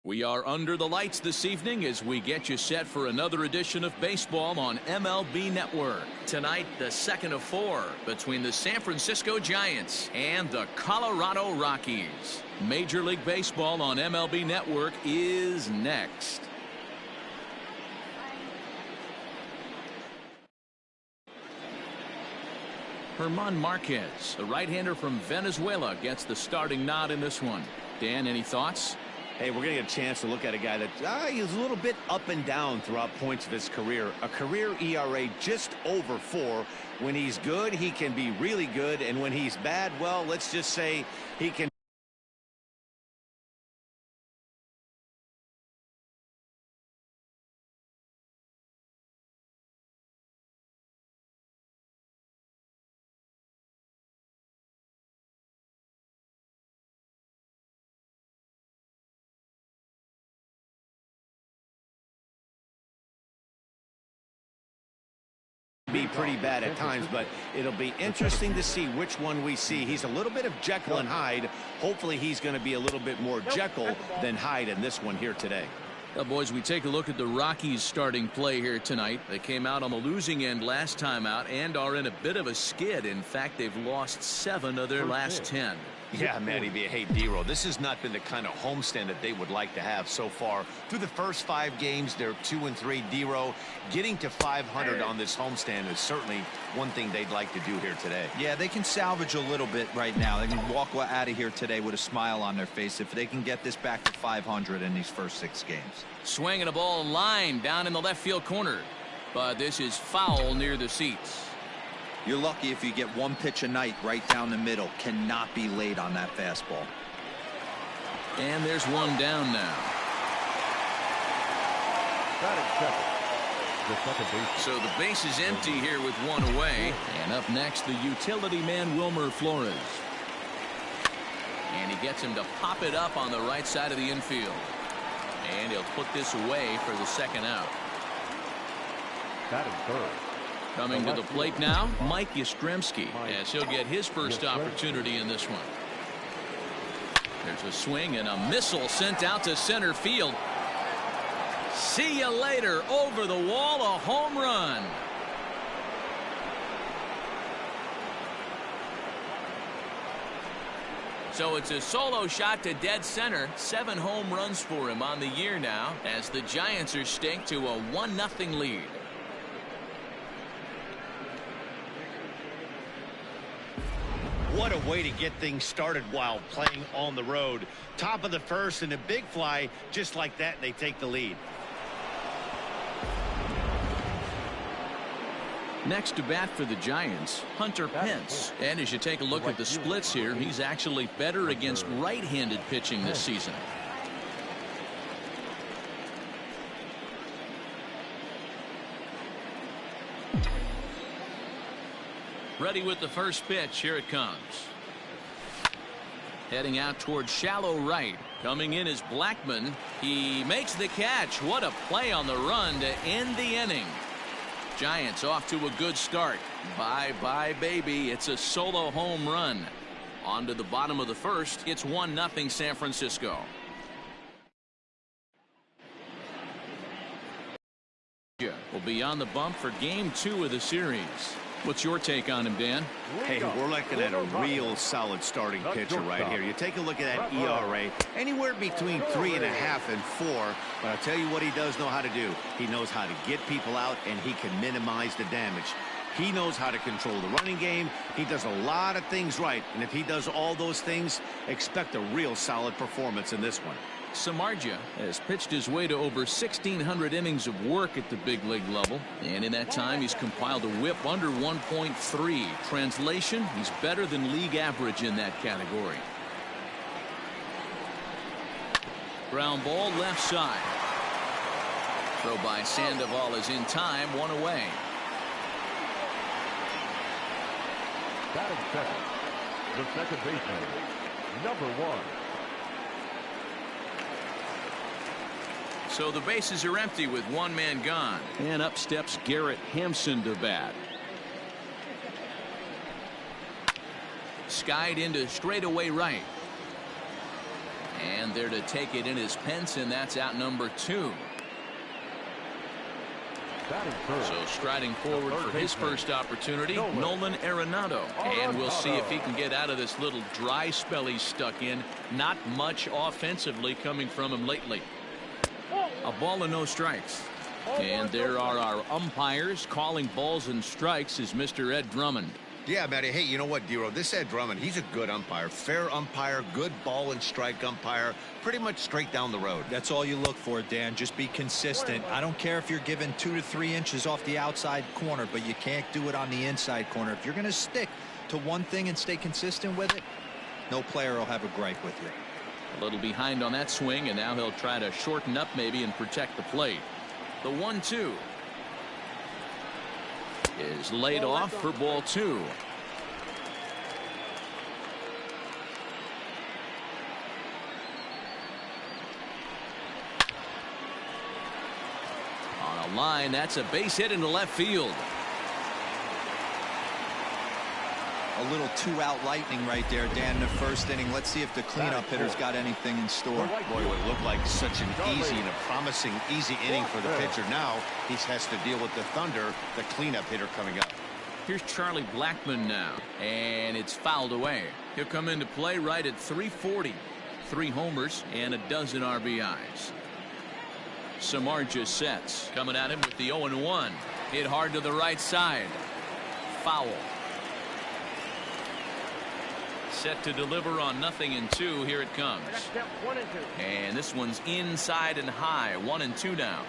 We are under the lights this evening as we get you set for another edition of baseball on MLB Network. Tonight, the second of four between the San Francisco Giants and the Colorado Rockies. Major League Baseball on MLB Network is next. German Marquez, the right-hander from Venezuela, gets the starting nod in this one. Dan, any thoughts? Hey, we're going to get a chance to look at a guy that he's a little bit up and down throughout points of his career. A career ERA just over 4. When he's good, he can be really good. And when he's bad, well, let's just say he can be pretty bad at times, but it'll be interesting to see which one we see. He's a little bit of Jekyll and Hyde. Hopefully he's going to be a little bit more Jekyll than Hyde in this one here today. Well, boys, we take a look at the Rockies starting play here tonight. They came out on the losing end last time out and are in a bit of a skid. In fact, they've lost 7 of their last 10. Yeah, Matty B. Hey, D-Row, this has not been the kind of homestand that they would like to have so far. Through the first 5 games, they're 2-3. D-Row, getting to 500 on this homestand is certainly one thing they'd like to do here today. Yeah, they can salvage a little bit right now. They can walk out of here today with a smile on their face if they can get this back to 500 in these first 6 games. Swinging a ball line down in the left field corner, but this is foul near the seats. You're lucky if you get 1 pitch a night right down the middle. Cannot be late on that fastball. And there's one down now. So the base is empty here with 1 away. And up next, the utility man, Wilmer Flores. And he gets him to pop it up on the right side of the infield. And he'll put this away for the second out. Batting third. Coming to the plate now, Mike Yastrzemski, as he'll get his first opportunity in this one. There's a swing and a missile sent out to center field. See you later. Over the wall, a home run. So it's a solo shot to dead center. 7 home runs for him on the year now as the Giants are staked to a 1-0 lead. What a way to get things started while playing on the road. Top of the first and a big fly just like that, and they take the lead. Next to bat for the Giants, Hunter Pence. And as you take a look at the splits here, he's actually better against right-handed pitching this season. Ready with the first pitch. Here it comes. Heading out towards shallow right. Coming in is Blackman. He makes the catch. What a play on the run to end the inning. Giants off to a good start. Bye-bye, baby. It's a solo home run. On to the bottom of the first. It's 1-0 San Francisco. Will be on the bump for game 2 of the series. What's your take on him, Dan? Hey, we're looking at a real solid starting pitcher right here. You take a look at that ERA, anywhere between 3.5 and 4. But I'll tell you what he does know how to do. He knows how to get people out, and he can minimize the damage. He knows how to control the running game. He does a lot of things right. And if he does all those things, expect a real solid performance in this one. Samardzija has pitched his way to over 1,600 innings of work at the big league level. And in that time, he's compiled a whip under 1.3. Translation, he's better than league average in that category. Ground ball left side. Throw by Sandoval is in time, 1 away. Batting second, the second baseman, number 1. So the bases are empty with 1 man gone. And up steps Garrett Hampson to bat. Skied into straightaway right. And there to take it in is Pence, and that's out number 2. So striding forward for his first opportunity, Nolan Arenado. And we'll see if he can get out of this little dry spell he's stuck in. Not much offensively coming from him lately. A ball and no strikes. And there are our umpires. Calling balls and strikes is Mr. Ed Drummond. Yeah, Matty. Hey, you know what, Dero? This Ed Drummond, he's a good umpire. Fair umpire, good ball and strike umpire. Pretty much straight down the road. That's all you look for, Dan. Just be consistent. I don't care if you're given 2 to 3 inches off the outside corner, but you can't do it on the inside corner. If you're going to stick to one thing and stay consistent with it, no player will have a gripe with you. A little behind on that swing, and now he'll try to shorten up maybe and protect the plate. The 1-2 is laid off for ball 2. On a line, that's a base hit into left field. A little 2-out lightning right there, Dan, in the first inning. Let's see if the cleanup hitter's got anything in store. Boy, it would look like such an easy and a promising easy inning for the pitcher. Now he has to deal with the Thunder, the cleanup hitter coming up. Here's Charlie Blackmon now, and it's fouled away. He'll come into play right at 340. 3 homers and a dozen RBIs. Samardzija sets, coming at him with the 0-1. Hit hard to the right side. Foul. Set to deliver on 0-2. Here it comes. And this one's inside and high. 1-2 now.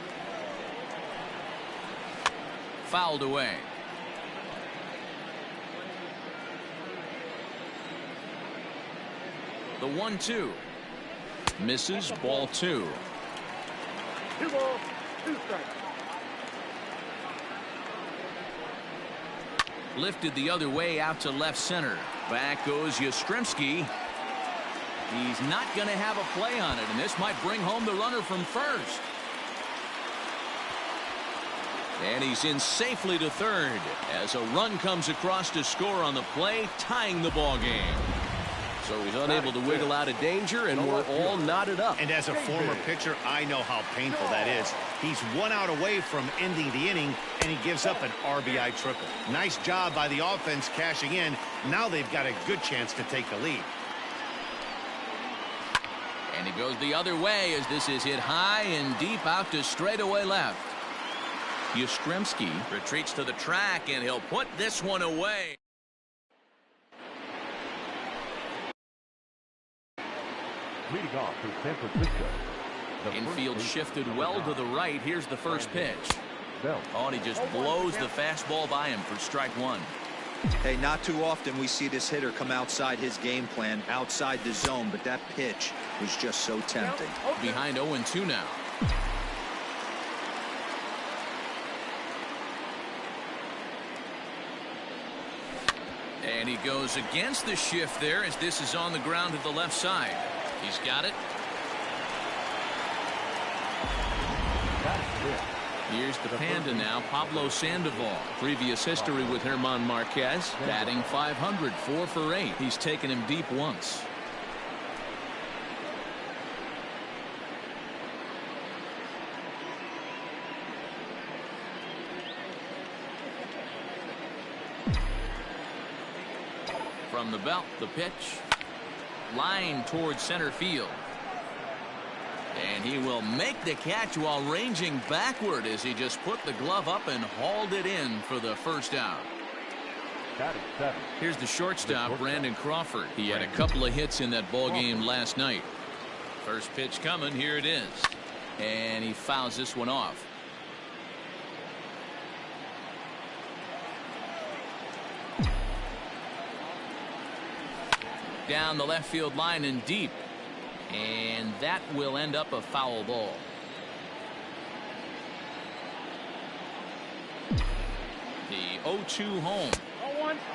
Fouled away. The 1-2 misses. Ball 2. 2 balls, 2 strikes. Lifted the other way out to left center. Back goes Yastrzemski. He's not going to have a play on it, and this might bring home the runner from first. And he's in safely to third as a run comes across to score on the play, tying the ball game. So he's unable to wiggle out of danger, and we're all knotted up. And as a former pitcher, I know how painful that is. He's 1 out away from ending the inning, and he gives up an RBI triple. Nice job by the offense cashing in. Now they've got a good chance to take the lead. And he goes the other way as this is hit high and deep out to straightaway left. Yastrzemski retreats to the track, and he'll put this one away. Leading off for San Francisco. Infield shifted well to the right. Here's the first pitch. Oh, and he just blows the fastball by him for strike 1. Hey, not too often we see this hitter come outside his game plan, outside the zone, but that pitch was just so tempting. Behind 0-2 now. And he goes against the shift there as this is on the ground to the left side. He's got it. Here's the Panda now, Pablo Sandoval. Previous history with German Marquez, batting .500, 4 for 8. He's taken him deep once. From the belt, the pitch. Line towards center field. And he will make the catch while ranging backward as he just put the glove up and hauled it in for the first out. Here's the shortstop, Brandon Crawford. He had a couple of hits in that ball game last night. First pitch coming. Here it is. And he fouls this one off. Down the left field line and deep. And that will end up a foul ball. The 0-2 home.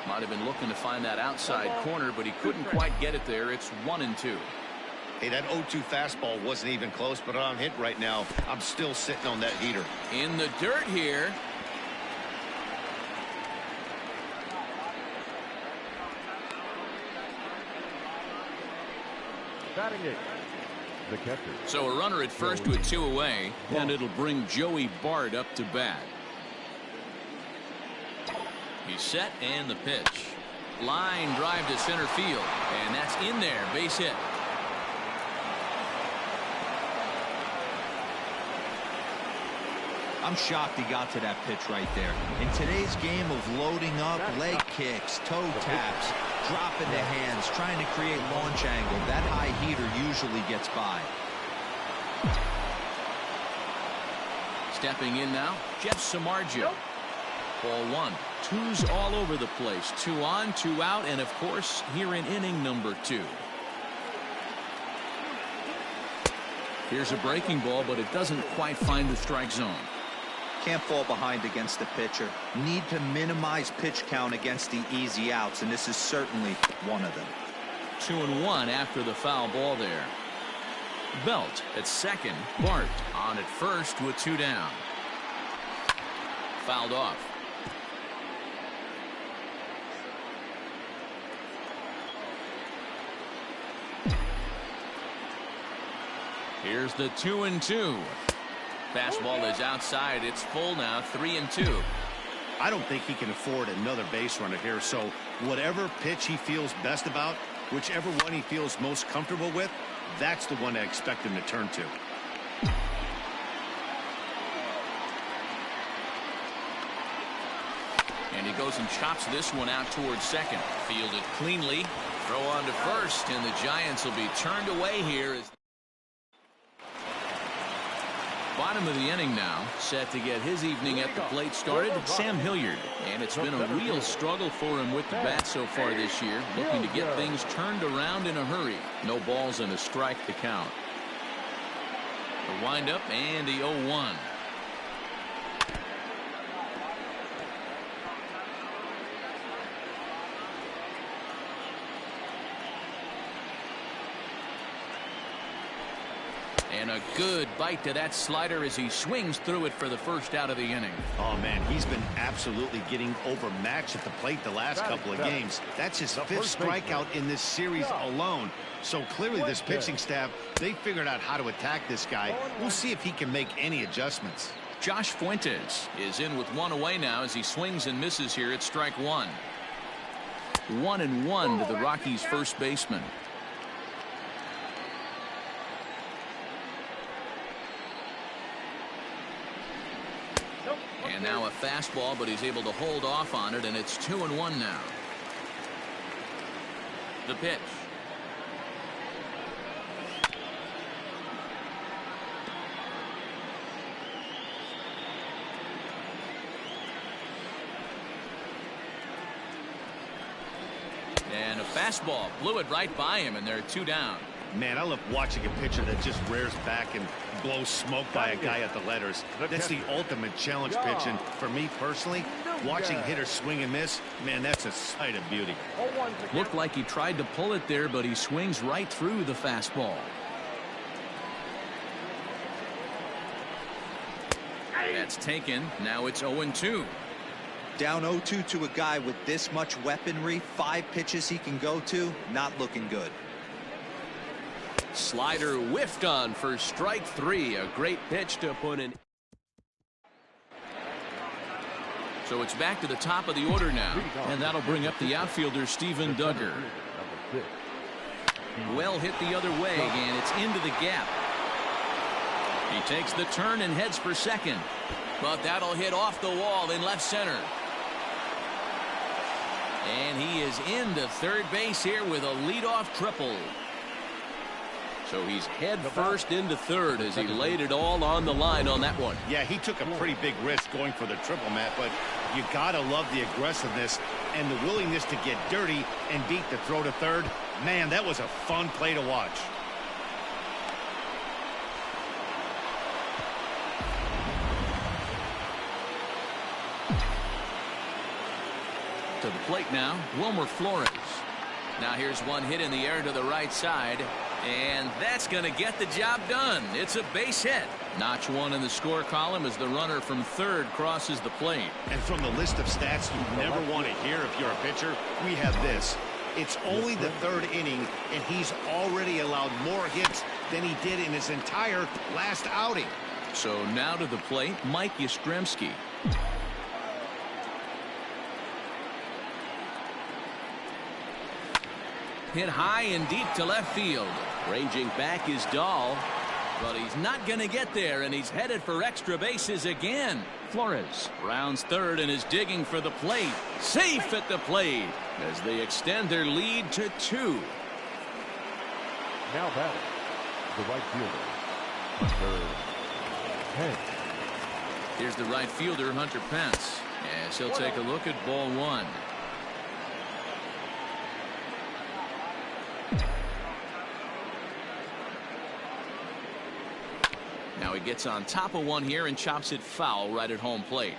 Might have been looking to find that outside corner, but he couldn't quite get it there. It's 1-2. Hey, that 0-2 fastball wasn't even close, but on hit right now, I'm still sitting on that heater. In the dirt here. Batting 8, the catcher. So a runner at first with 2 away, and it'll bring Joey Bart up to bat. He's set, and the pitch. Line drive to center field, and that's in there. Base hit. I'm shocked he got to that pitch right there. In today's game of loading up, leg kicks, toe taps, dropping the hands, trying to create launch angle, that high heater usually gets by. Stepping in now, Jeff Samardzija. Ball 1. 2's all over the place. 2 on, 2 out, and of course here in inning number 2. Here's a breaking ball, but it doesn't quite find the strike zone. Can't fall behind against the pitcher. Need to minimize pitch count against the easy outs, and this is certainly one of them. 2-1 after the foul ball there. Belt at second. Bart on at first with 2 down. Fouled off. Here's the 2-2. Fastball is outside. It's full now. 3-2. I don't think he can afford another base runner here. So whatever pitch he feels best about, whichever one he feels most comfortable with, that's the one I expect him to turn to. And he goes and chops this one out towards second. Fielded cleanly. Throw on to first, and the Giants will be turned away here. Bottom of the inning now, set to get his evening at the plate started. Sam Hilliard, and it's been a real struggle for him with the bat so far this year, looking to get things turned around in a hurry. No balls and a strike to count. The windup and the 0-1. And a good bite to that slider as he swings through it for the first out of the inning. Oh, man, he's been absolutely getting overmatched at the plate the last couple of games. That's his 5th strikeout in this series alone. So clearly this pitching staff, they figured out how to attack this guy. We'll see if he can make any adjustments. Josh Fuentes is in with 1 away now as he swings and misses here at strike 1. 1-1 to the Rockies' first baseman. And now a fastball, but he's able to hold off on it, and it's 2-1 now. The pitch. And a fastball blew it right by him, and there are 2 down. Man, I love watching a pitcher that just rears back and blows smoke by a guy at the letters. That's the ultimate challenge pitch, and for me personally, watching hitters swing and miss, man, that's a sight of beauty. Looked like he tried to pull it there, but he swings right through the fastball. That's taken. Now it's 0-2. Down 0-2 to a guy with this much weaponry, 5 pitches he can go to, not looking good. Slider whiffed on for strike 3. A great pitch to put in. So it's back to the top of the order now, and that'll bring up the outfielder Steven Duggar. Well hit the other way, and it's into the gap. He takes the turn and heads for second, but that'll hit off the wall in left center. And he is into third base here with a leadoff triple. So he's head first into third as he laid it all on the line on that one. Yeah, he took a pretty big risk going for the triple, Matt, but you gotta love the aggressiveness and the willingness to get dirty and beat the throw to third. Man, that was a fun play to watch. To the plate now, Wilmer Flores. Now here's one hit in the air to the right side, and that's going to get the job done. It's a base hit. Notch 1 in the score column as the runner from third crosses the plate. And from the list of stats you never want to hear if you're a pitcher, we have this. It's only the third inning, and he's already allowed more hits than he did in his entire last outing. So now to the plate, Mike Yastrzemski. Hit high and deep to left field. Raging back is Dahl, but he's not going to get there, and he's headed for extra bases again. Flores rounds third and is digging for the plate. Safe at the plate as they extend their lead to 2. Now batting, the right fielder, Hunter Pence. Here's the right fielder, Hunter Pence, as he'll take a look at ball 1. Now he gets on top of one here and chops it foul right at home plate.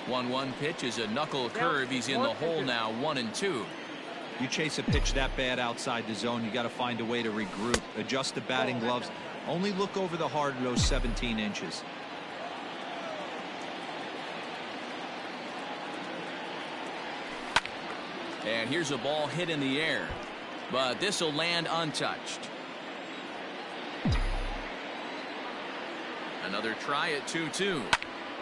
One pitch is a knuckle curve. He's in the hole now, 1-2. You chase a pitch that bad outside the zone, you got to find a way to regroup, adjust the batting gloves, only look over the heart of those 17 inches. And here's a ball hit in the air, but this will land untouched. Another try at 2-2.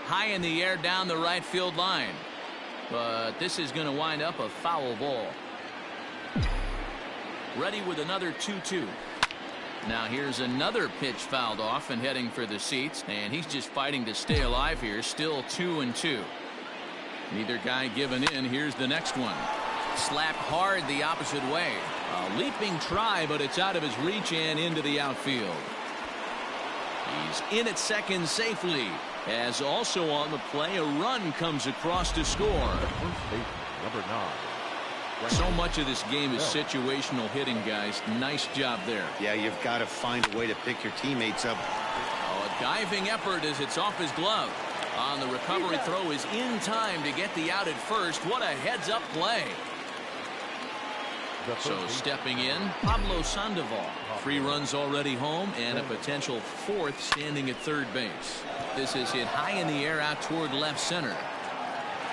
High in the air down the right field line, but this is going to wind up a foul ball. Ready with another 2-2. Now here's another pitch fouled off and heading for the seats, and he's just fighting to stay alive here. Still 2-2. Neither guy giving in. Here's the next one. Slapped hard the opposite way. A leaping try, but it's out of his reach and into the outfield. He's in at second safely, as also on the play a run comes across to score. First base, number 9. So much of this game is situational hitting, guys. Nice job there. Yeah, you've got to find a way to pick your teammates up. Oh, a diving effort as it's off his glove. On the recovery throw is in time to get the out at first. What a heads-up play. So stepping in, Pablo Sandoval. 3 runs already home and a potential 4th standing at third base. This is hit high in the air out toward left center.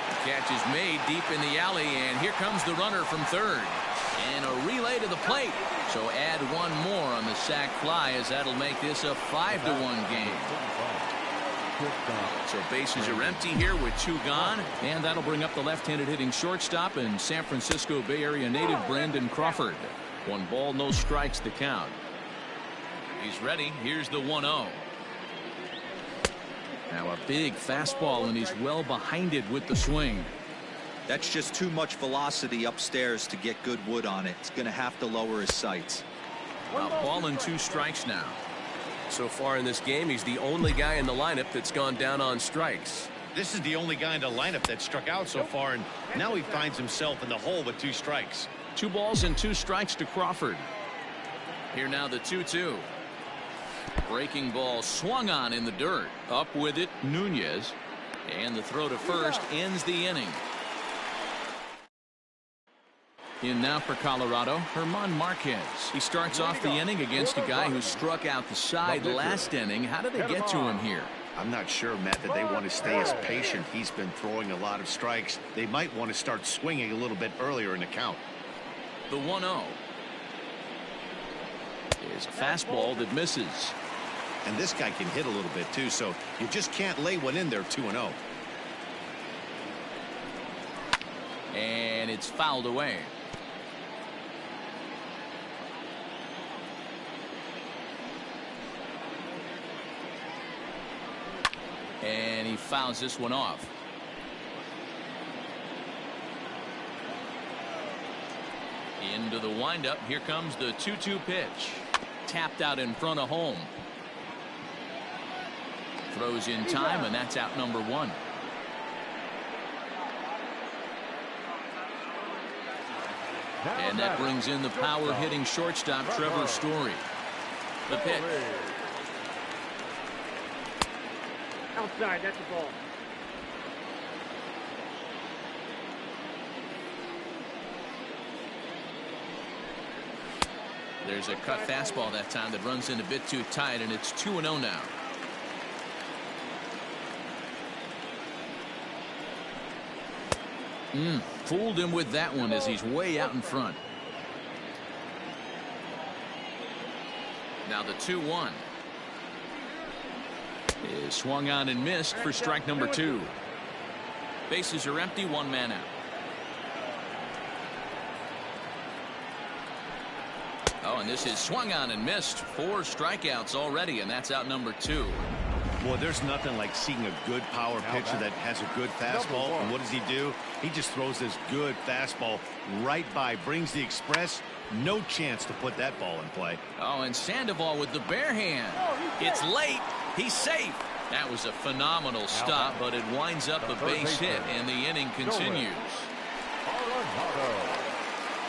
The catch is made deep in the alley, and here comes the runner from third. And a relay to the plate. So add one more on the sac fly, as that'll make this a 5-1 game. So bases are empty here with 2 gone, and that'll bring up the left-handed hitting shortstop and San Francisco Bay Area native Brandon Crawford. 1 ball, no strikes to count. He's ready. Here's the 1-0. Now a big fastball, and he's well behind it with the swing. That's just too much velocity upstairs to get good wood on it. It's going to have to lower his sights. A ball and 2 strikes now. So far in this game, he's the only guy in the lineup that's gone down on strikes. This is the only guy in the lineup that struck out so far, and now he finds himself in the hole with 2 strikes. 2 balls and 2 strikes to Crawford. Here now the 2-2. Breaking ball swung on in the dirt. Up with it, Nunez. And the throw to first ends the inning. In now for Colorado, Herman Marquez. He starts off the inning against a guy who struck out the side last inning. How did they get to him here? I'm not sure, Matt, that they want to stay as patient. He's been throwing a lot of strikes. They might want to start swinging a little bit earlier in the count. The 1-0 is a fastball that misses. And this guy can hit a little bit too, so you just can't lay one in there 2-0. And it's fouled away. And he fouls this one off. Into the windup. Here comes the 2-2 pitch. Tapped out in front of home. Throws in time, and that's out number 1. And that brings in the power hitting shortstop Trevor Story. The pitch. Outside, that's the ball. There's a cut fastball that time that runs in a bit too tight, and it's 2-0 now. Fooled him with that one as he's way out in front. Now the 2-1 is swung on and missed for strike number 2. Bases are empty, 1 man out. Oh, and this is swung on and missed. 4 strikeouts already, and that's out number 2. Boy, there's nothing like seeing a good power pitcher that has a good fastball. And what does he do? He just throws this good fastball right by, brings the express. No chance to put that ball in play. Oh, and Sandoval with the bare hand. It's late. He's safe. That was a phenomenal stop, but it winds up a base hit, and the inning continues.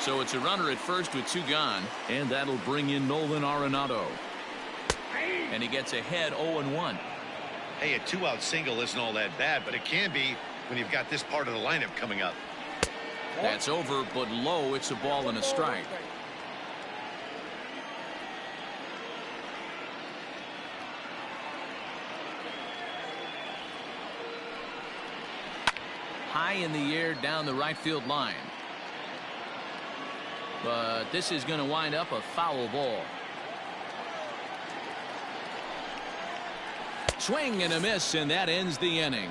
So it's a runner at first with 2 gone, and that'll bring in Nolan Arenado. And he gets ahead 0-1. Hey, a 2-out single isn't all that bad, but it can be when you've got this part of the lineup coming up. That's over, but low. It's a ball and a strike. High in the air down the right field line. But this is going to wind up a foul ball. Swing and a miss, and that ends the inning.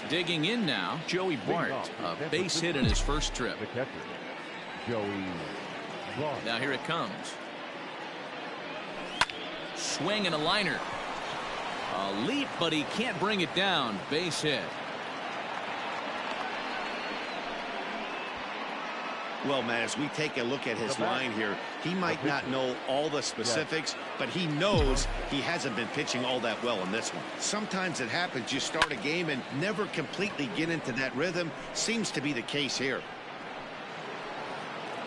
Digging in now, Joey Bart, a base hit in his first trip. The catcher, Joey Bart. Now here it comes. Swing and a liner. A leap, but he can't bring it down. Base hit. Well, man, as we take a look at his line here, he might not know all the specifics, but he knows he hasn't been pitching all that well in this one. Sometimes it happens. You start a game and never completely get into that rhythm. Seems to be the case here.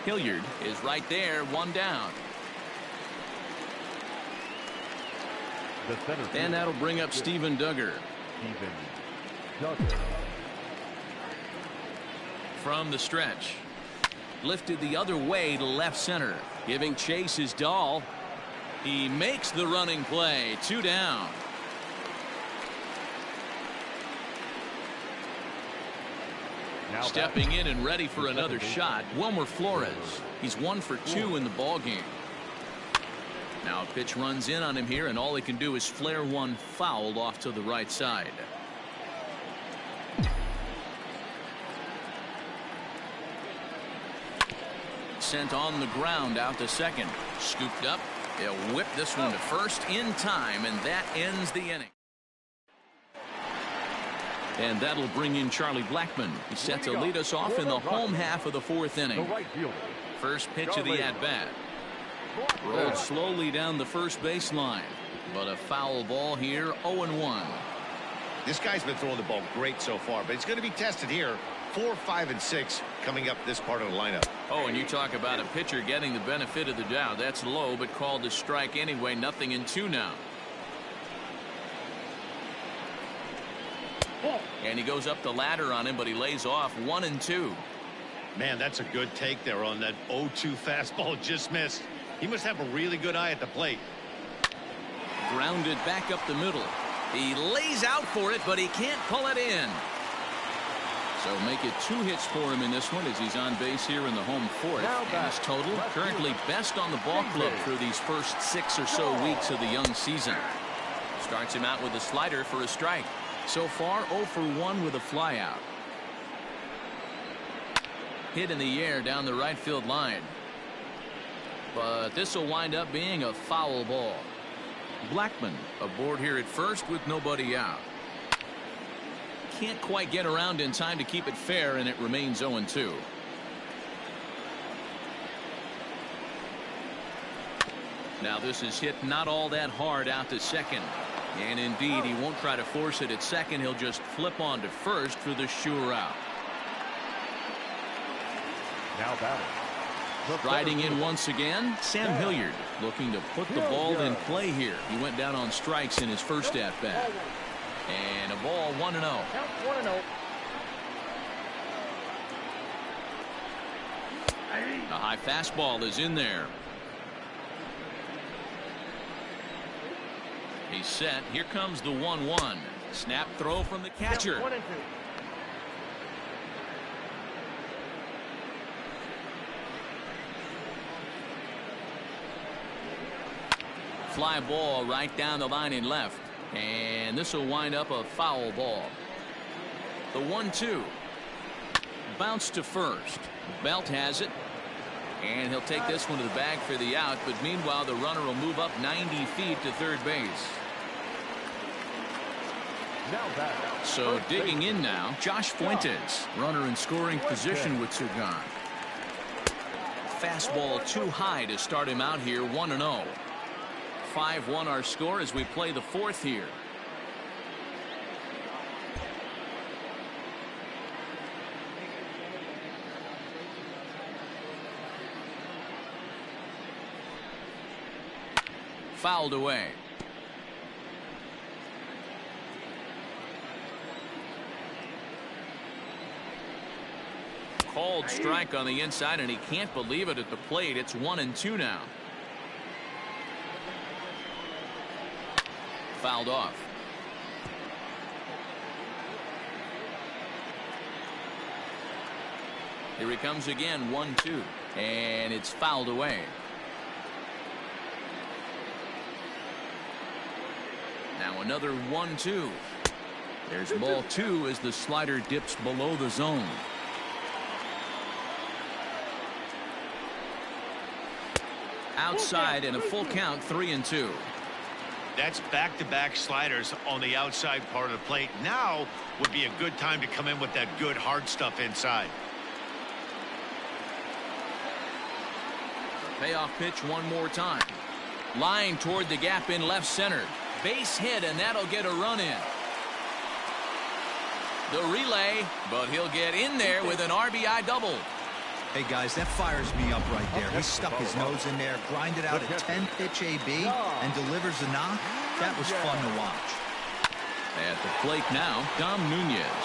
Hilliard is right there, 1 down. And that'll bring up Steven Duggar. From the stretch. Lifted the other way to left center. Giving chase is Dahl. He makes the running play. 2 down. Stepping in and ready for another shot, Wilmer Flores. He's 1 for 2 in the ball game. Now a pitch runs in on him here, and all he can do is flare one foul off to the right side. Sent on the ground out to second. Scooped up. They'll whip this one to first in time, and that ends the inning. And that'll bring in Charlie Blackmon. He's set to lead us off in the home half of the 4th inning. First pitch of the at-bat. Rolled slowly down the first baseline, but a foul ball here. 0-1. This guy's been throwing the ball great so far, but he's going to be tested here. 4, 5, and 6 coming up this part of the lineup. Oh, and you talk about a pitcher getting the benefit of the doubt. That's low, but called a strike anyway. 0-2 now. And he goes up the ladder on him, but he lays off. 1-2. Man, that's a good take there on that 0-2 fastball. Just missed. He must have a really good eye at the plate. Grounded back up the middle. He lays out for it, but he can't pull it in. So make it 2 hits for him in this one as he's on base here in the home 4th. And his total currently best on the ball club through these first 6 or so weeks of the young season. Starts him out with a slider for a strike. So far 0 for 1 with a flyout. Hit in the air down the right field line. But this will wind up being a foul ball. Blackmon aboard here at first with nobody out. Can't quite get around in time to keep it fair, and it remains 0-2. Now this is hit not all that hard out to second. And indeed, he won't try to force it at second. He'll just flip on to first for the sure out. Now batting. Riding in once again, Sam Hilliard looking to put the ball in play here. He went down on strikes in his first at-bat. And a ball 1-0. A high fastball is in there. He's set. Here comes the 1-1. Snap throw from the catcher. Fly ball right down the line in left. And this will wind up a foul ball. The 1-2. Bounce to first. Belt has it. And he'll take this one to the bag for the out. But meanwhile, the runner will move up 90 feet to third base. So digging in now, Josh Fuentes. Runner in scoring position with two gone. Fastball too high to start him out here, 1-0. 5-1 our score as we play the fourth here. Fouled away. Called strike on the inside, and he can't believe it at the plate. It's 1-2 now. Fouled off. Here he comes again, 1-2, and it's fouled away. Now another 1-2. There's ball 2 as the slider dips below the zone. Outside and a full count, 3-2. That's back-to-back sliders on the outside part of the plate. Now would be a good time to come in with that good hard stuff inside. Payoff pitch one more time. Line toward the gap in left center. Base hit, and that'll get a run in. The relay, but he'll get in there with an RBI double. Hey, guys, that fires me up right there. He stuck his nose in there, grinded out a 10-pitch AB, and delivers a knock. That was fun to watch. At the plate now, Dom Nunez.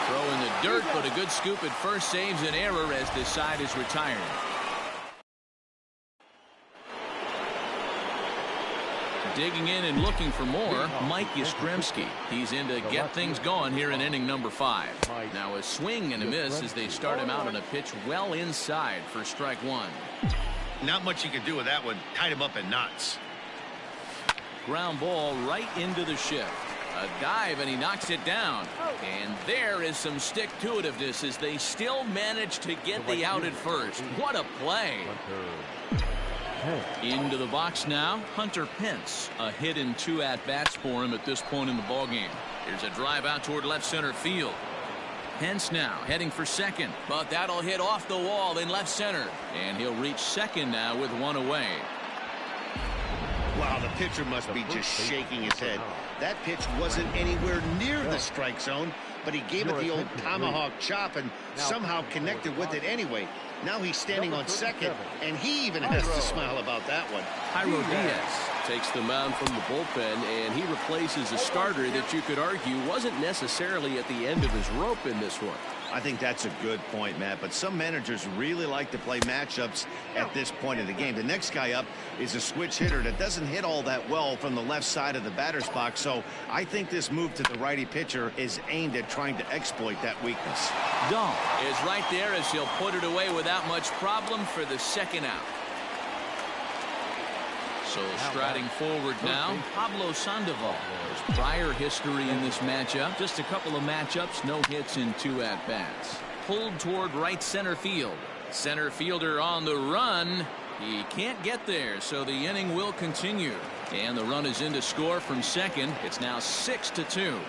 Throw in the dirt, but a good scoop at first saves an error as this side is retired. Digging in and looking for more, Mike Yastrzemski. He's in to get things going here in inning number 5. Now a swing and a miss as they start him out on a pitch well inside for strike 1. Not much you can do with that one. Tied him up in knots. Ground ball right into the shift. A dive, and he knocks it down. And there is some stick-to-itiveness as they still manage to get the out at first. What a play. Into the box now, Hunter Pence. A hit and 2 at-bats for him at this point in the ballgame. Here's a drive out toward left center field. Pence now heading for second, but that'll hit off the wall in left center. And he'll reach second now with one away. Wow, the pitcher must be just shaking his head. That pitch wasn't anywhere near the strike zone, but he gave it the old tomahawk chop and somehow connected with it anyway. Now he's standing on second, and he even has to smile about that one. Jairo Diaz takes the mound from the bullpen, and he replaces a starter that you could argue wasn't necessarily at the end of his rope in this one. I think that's a good point, Matt, but some managers really like to play matchups at this point of the game. The next guy up is a switch hitter that doesn't hit all that well from the left side of the batter's box, so I think this move to the righty pitcher is aimed at trying to exploit that weakness. Dahl is right there as he'll put it away without much problem for the second out. So striding forward now, Pablo Sandoval. There's prior history in this matchup. Just a couple of matchups, no hits in 2 at-bats. Pulled toward right center field. Center fielder on the run. He can't get there, so the inning will continue. And the run is in to score from second. It's now 6-2.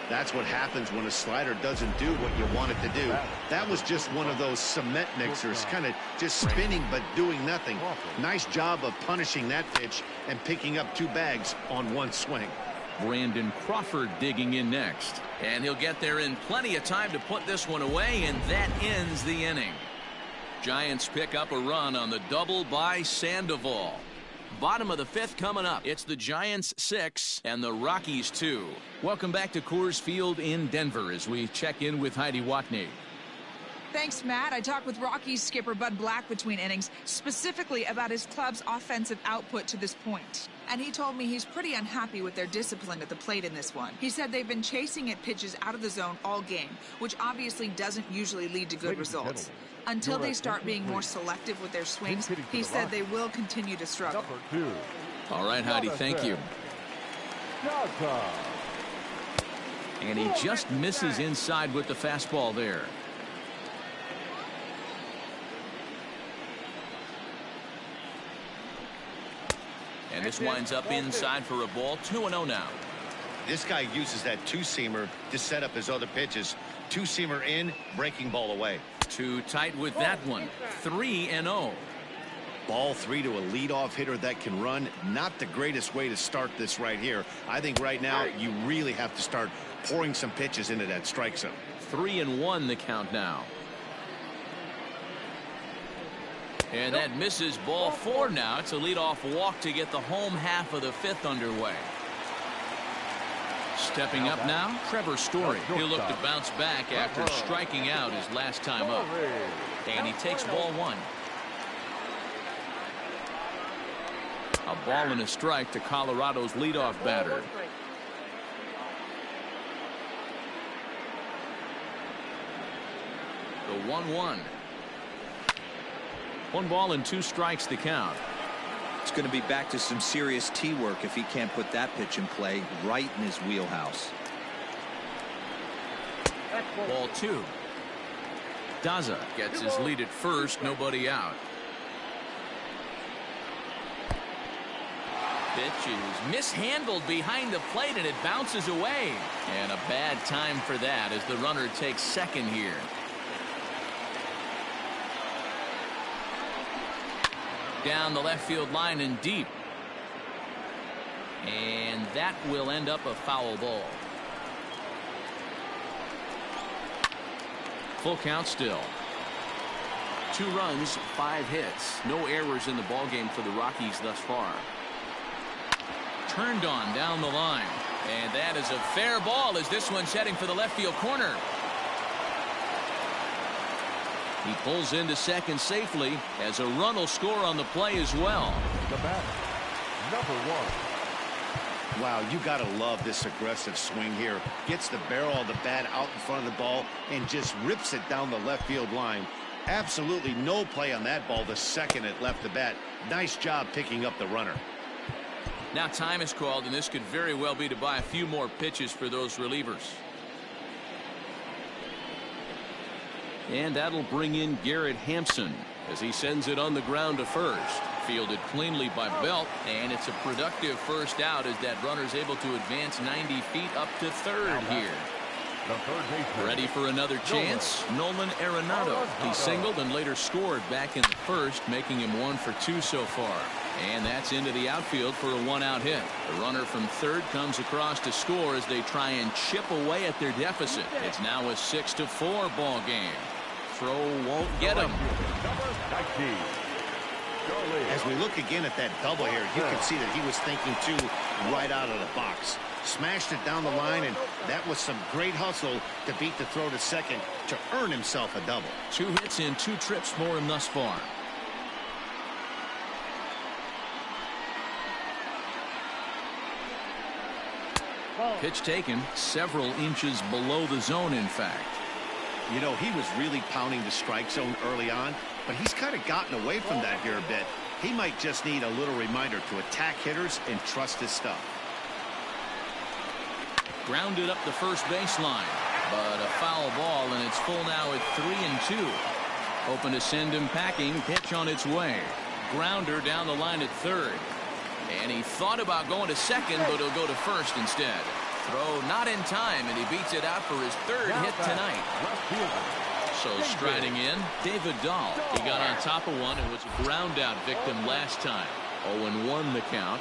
That's what happens when a slider doesn't do what you want it to do. That was just one of those cement mixers, kind of just spinning but doing nothing. Nice job of punishing that pitch and picking up 2 bags on one swing. Brandon Crawford digging in next. And he'll get there in plenty of time to put this one away, and that ends the inning. Giants pick up a run on the double by Sandoval. Bottom of the 5th coming up. It's the Giants 6 and the Rockies 2. Welcome back to Coors Field in Denver as we check in with Heidi Watney. Thanks, Matt. I talked with Rockies skipper Bud Black between innings, specifically about his club's offensive output to this point. and he told me he's pretty unhappy with their discipline at the plate in this one. He said they've been chasing at pitches out of the zone all game, which obviously doesn't usually lead to good results. Until they start being more selective with their swings, he said they will continue to struggle. All right, Heidi, thank you. And he just misses inside with the fastball there. And this winds up inside for a ball. 2-0 now. This guy uses that two-seamer to set up his other pitches. Two-seamer in, breaking ball away. Too tight with that one. 3-0. Ball 3 to a leadoff hitter that can run. Not the greatest way to start this right here. I think right now you really have to start pouring some pitches into that strike zone. 3-1 the count now. And that misses. Ball 4 now. It's a leadoff walk to get the home half of the 5th underway. Stepping up now, Trevor Story. He'll look to bounce back after striking out his last time up. And he takes ball 1. A ball and a strike to Colorado's leadoff batter. The 1-1. 1 ball and 2 strikes to count. It's going to be back to some serious tee work if he can't put that pitch in play right in his wheelhouse. Ball 2. Daza gets his lead at first. Nobody out. Pitch is mishandled behind the plate and it bounces away. And a bad time for that as the runner takes second here. Down the left field line and deep. And that will end up a foul ball. Full count still. 2 runs, 5 hits. No errors in the ballgame for the Rockies thus far. Turned on down the line. And that is a fair ball as this one's heading for the left field corner. He pulls into second safely as a run will score on the play as well. The bat, number 1. Wow, you got to love this aggressive swing here. Gets the barrel of the bat out in front of the ball and just rips it down the left field line. Absolutely no play on that ball the second it left the bat. Nice job picking up the runner. Now time is called, and this could very well be to buy a few more pitches for those relievers. And that'll bring in Garrett Hampson as he sends it on the ground to first. Fielded cleanly by Belt, and it's a productive first out as that runner's able to advance 90 feet up to third here. Ready for another chance? Nolan Arenado. He singled and later scored back in the first, making him 1 for 2 so far. And that's into the outfield for a 1-out hit. The runner from third comes across to score as they try and chip away at their deficit. It's now a 6-4 ball game. Throw won't get him. As we look again at that double here, you can see that he was thinking too right out of the box. Smashed it down the line, and that was some great hustle to beat the throw to second to earn himself a double. 2 hits in 2 trips for him thus far. Pitch taken several inches below the zone, in fact. You know, he was really pounding the strike zone early on, but he's kind of gotten away from that here a bit. He might just need a little reminder to attack hitters and trust his stuff. Grounded up the first baseline, but a foul ball, and it's full now at 3-2. Hoping to send him packing. Pitch on its way. Grounder down the line at third. And he thought about going to second, but he'll go to first instead. Throw not in time, and he beats it out for his 3rd hit tonight. So striding in, David Dahl. He got on top of one and was a ground out victim last time. 0-1 the count.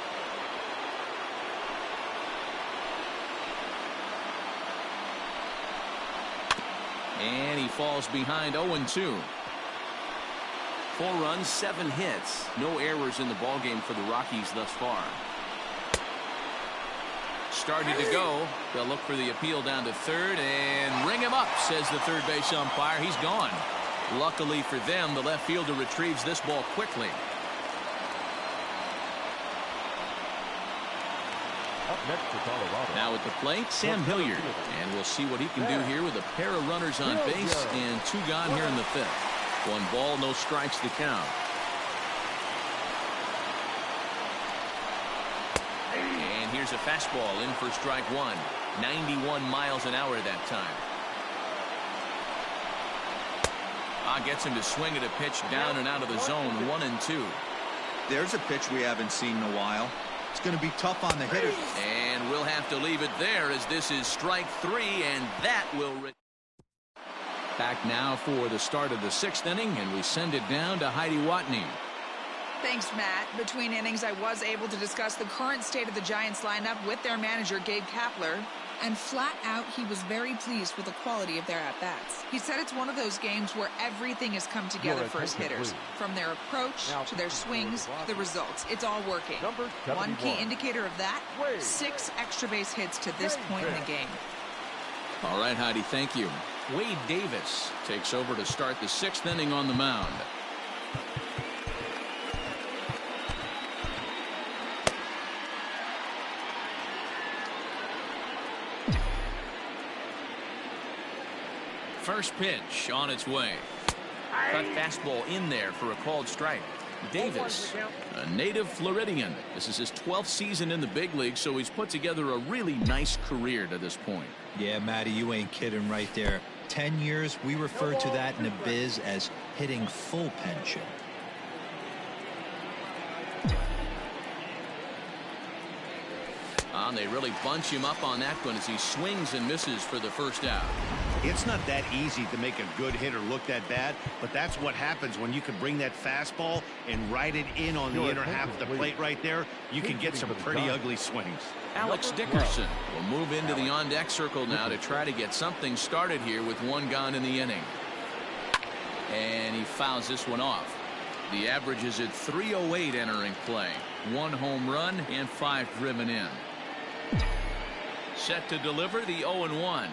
And he falls behind 0-2. 4 runs, 7 hits. No errors in the ballgame for the Rockies thus far. Started to go. They'll look for the appeal down to third and ring him up, says the third base umpire. He's gone. Luckily for them, the left fielder retrieves this ball quickly. Up next for Colorado. Now at the plate, Sam Hilliard. And we'll see what he can do here with a pair of runners on base and 2 gone here in the 5th. 1 ball, no strikes to count. And here's a fastball in for strike 1. 91 miles an hour that time. Gets him to swing at a pitch down and out of the zone. 1-2. There's a pitch we haven't seen in a while. It's going to be tough on the hitter. And we'll have to leave it there as this is strike 3, and that will... Back now for the start of the 6th inning, and we send it down to Heidi Watney. Thanks, Matt. Between innings, I was able to discuss the current state of the Giants lineup with their manager, Gabe Kapler. And flat out, he was very pleased with the quality of their at-bats. He said it's one of those games where everything has come together for his hitters. From their approach to their swings to the results. It's all working. One key indicator of that, 6 extra base hits to this point in the game. All right, Heidi, thank you. Wade Davis takes over to start the 6th inning on the mound. First pitch on its way. Cut fastball in there for a called strike. Davis, a native Floridian. This is his 12th season in the big league, so he's put together a really nice career to this point. Yeah, Matty, you ain't kidding right there. 10 years, we refer to that in the biz as hitting full pension. They really bunch him up on that one as he swings and misses for the first out. It's not that easy to make a good hitter look that bad, but that's what happens when you can bring that fastball and ride it in on the inner half of the plate right there. You can get some pretty ugly swings. Alex Dickerson will move into the on-deck circle now to try to get something started here with 1 gone in the inning. And he fouls this one off. The average is at .308 entering play. 1 home run and 5 driven in. Set to deliver the 0-1.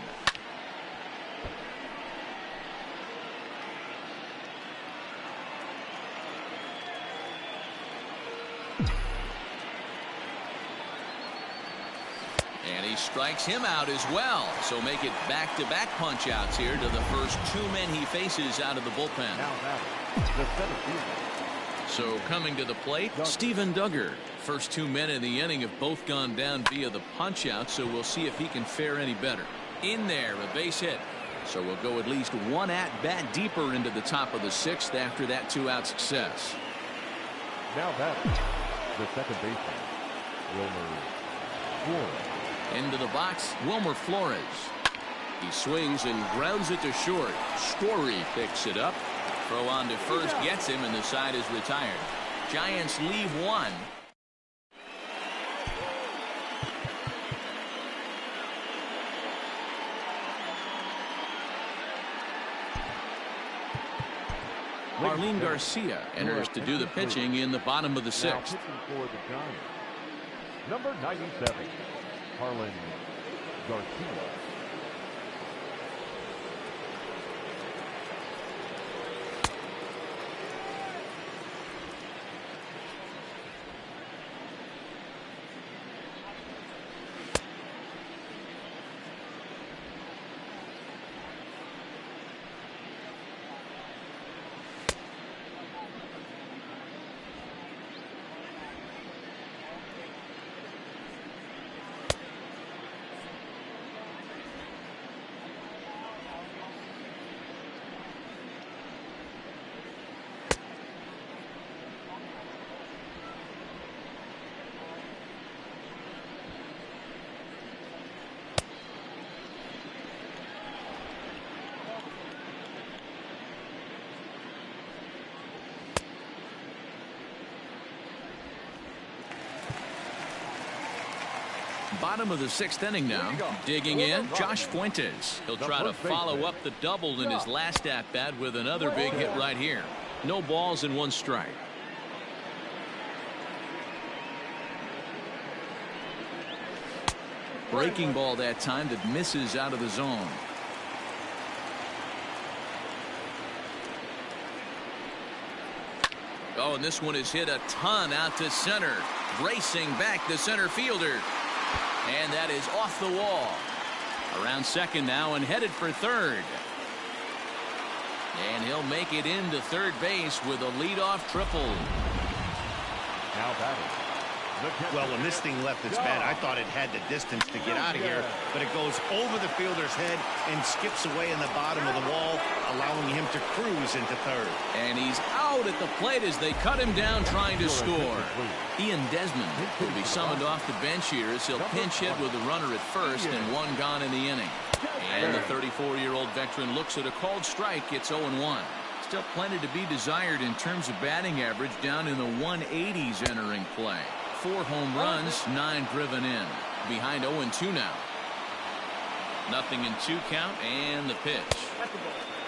And he strikes him out as well. So make it back-to-back punch-outs here to the first 2 men he faces out of the bullpen. So coming to the plate, Steven Duggar. First 2 men in the inning have both gone down via the punch-out, so we'll see if he can fare any better. In there, a base hit. So we'll go at least 1 at-bat deeper into the top of the 6th after that 2-out success. Now batting, the second baseman, Wilmer Flores. Into the box, Wilmer Flores. He swings and grounds it to short. Story picks it up. Throw on to first gets him, and the side is retired. Giants leave 1. Marlene Garcia enters to do the pitching in the bottom of the 6th. For the Giants, number 97, Marlene Garcia. Bottom of the 6th inning now. Digging in, Josh Fuentes. He'll try to follow up the double in his last at-bat with another big hit right here. No balls and 1 strike. Breaking ball that time that misses out of the zone. Oh, and this one is hit a ton out to center. Racing back the center fielder. And that is off the wall. Around second now and headed for third. And he'll make it into third base with a leadoff triple. Now batting. Well, when this thing left its bat, I thought it had the distance to get out of here, but it goes over the fielder's head and skips away in the bottom of the wall, allowing him to cruise into third. And he's out at the plate as they cut him down trying to score. Ian Desmond will be summoned off the bench here as he'll pinch hit with a runner at first and one gone in the inning. And the 34-year-old veteran looks at a called strike. It's 0-1. Still plenty to be desired in terms of batting average, down in the 180s entering play. 4 home runs, 9 driven in. Behind 0-2 now. Nothing in 2 count, and the pitch.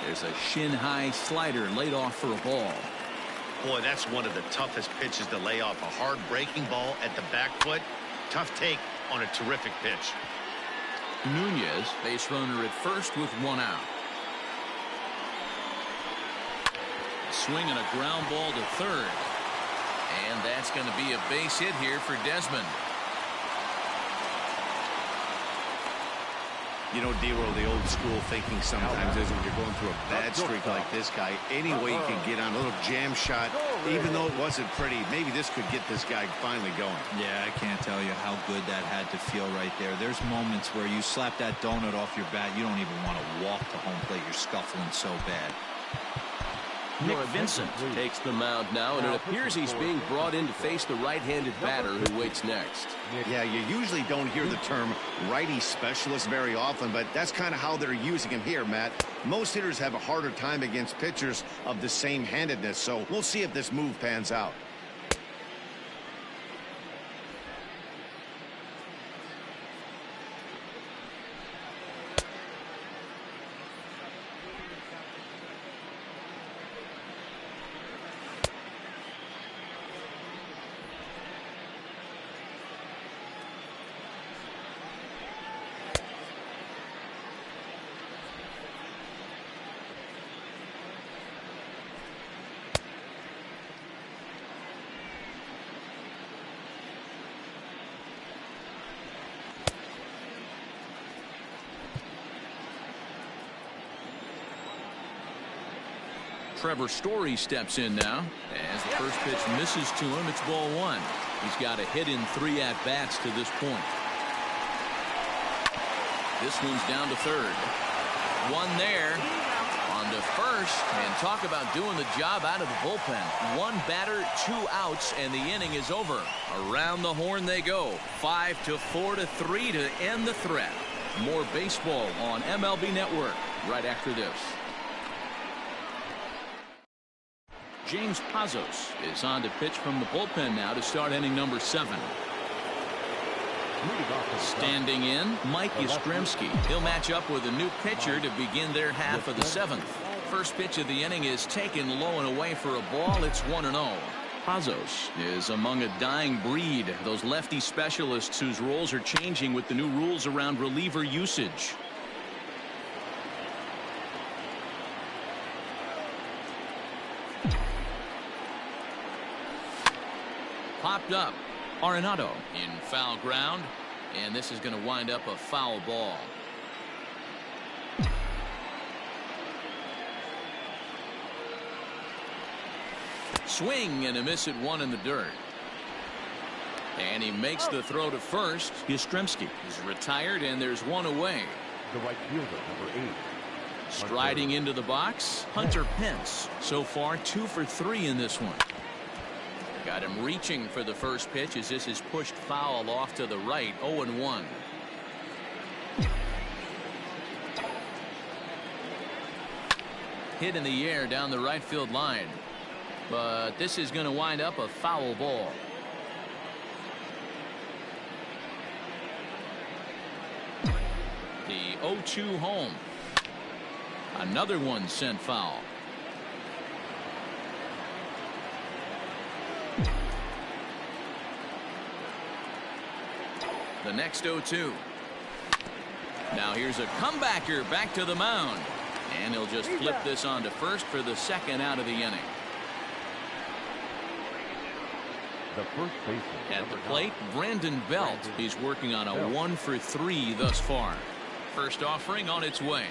There's a shin-high slider laid off for a ball. Boy, that's one of the toughest pitches to lay off. A hard breaking ball at the back foot. Tough take on a terrific pitch. Nunez, base runner at first with 1 out. Swing and a ground ball to third. And that's going to be a base hit here for Desmond. You know, D-Roll, the old school thinking sometimes is when you're going through a bad streak like this guy, any way you can get on a little jam shot, even though it wasn't pretty, maybe this could get this guy finally going. Yeah, I can't tell you how good that had to feel right there. There's moments where you slap that donut off your bat, you don't even want to walk to home plate. You're scuffling so bad. Nick Vincent takes the mound now, and it appears he's being brought in to face the right-handed batter who waits next. Yeah, you usually don't hear the term righty specialist very often, but that's kind of how they're using him here, Matt. Most hitters have a harder time against pitchers of the same handedness, so we'll see if this move pans out. Trevor Story steps in now. As the first pitch misses to him, it's ball 1. He's got a hit in 3 at-bats to this point. This one's down to third. One there. On to first. And talk about doing the job out of the bullpen. 1 batter, 2 outs, and the inning is over. Around the horn they go. 5-4 to 3 to end the threat. More baseball on MLB Network right after this. James Pazos is on to pitch from the bullpen now to start inning number 7. Standing in, Mike Yastrzemski. He'll match up with a new pitcher to begin their half of the 7th. First pitch of the inning is taken low and away for a ball. It's 1-0. Pazos is among a dying breed, those lefty specialists whose roles are changing with the new rules around reliever usage. Popped up. Arenado in foul ground, and this is going to wind up a foul ball. Swing and a miss at 1 in the dirt. And he makes the throw to first. Yastrzemski is retired, and there's 1 away. The right fielder, number 8. Striding into the box, Hunter Pence. So far 2 for 3 in this one. Got him reaching for the first pitch as this is pushed foul off to the right. 0-1. Hit in the air down the right field line. But this is going to wind up a foul ball. The 0-2 home. Another one sent foul. The next 0-2. Now here's a comebacker back to the mound. And he'll just flip this on to first for the 2nd out of the inning. the first baseman. At the plate, Brandon Belt. He's working on a 1-for-3 thus far. First offering on its way.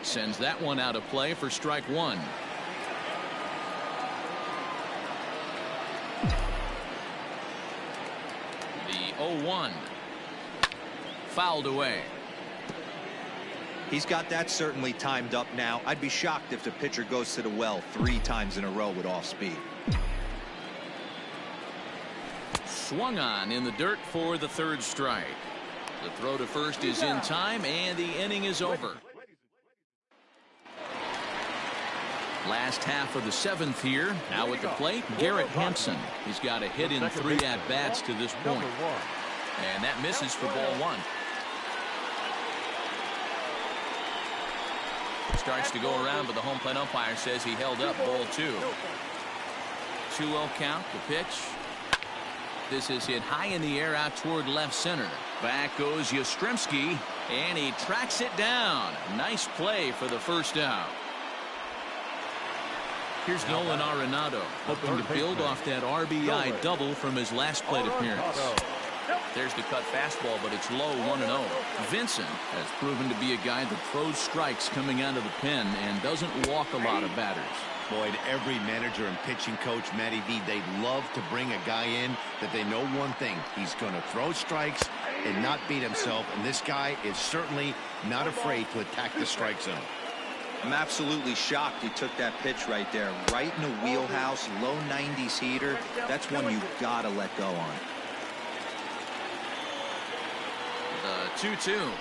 Sends that one out of play for strike one. The 0-1. Fouled away. He's got that certainly timed up now. I'd be shocked if the pitcher goes to the well 3 times in a row with off speed. Swung on in the dirt for the third strike. The throw to first is in time, and the inning is over. Last half of the 7th here. Now at the plate, Garrett Hampson. He's got a hit in 3 at-bats to this point. And that misses for ball 1. Starts to go around, but the home plate umpire says he held up ball 2. 2-0 count, the pitch. This is hit high in the air out toward left center. Back goes Yastrzemski, and he tracks it down. Nice play for the first out. Here's Nolan Arenado, hoping to build off that RBI double from his last plate appearance. There's the cut fastball, but it's low, 1-0. Vincent has proven to be a guy that throws strikes coming out of the pen and doesn't walk a lot of batters. Boyd, every manager and pitching coach, Matty V, they'd love to bring a guy in that they know one thing. He's going to throw strikes and not beat himself, and this guy is certainly not afraid to attack the strike zone. I'm absolutely shocked he took that pitch right there. Right in the wheelhouse, low 90s heater. That's one you gotta let go on. The 2-2.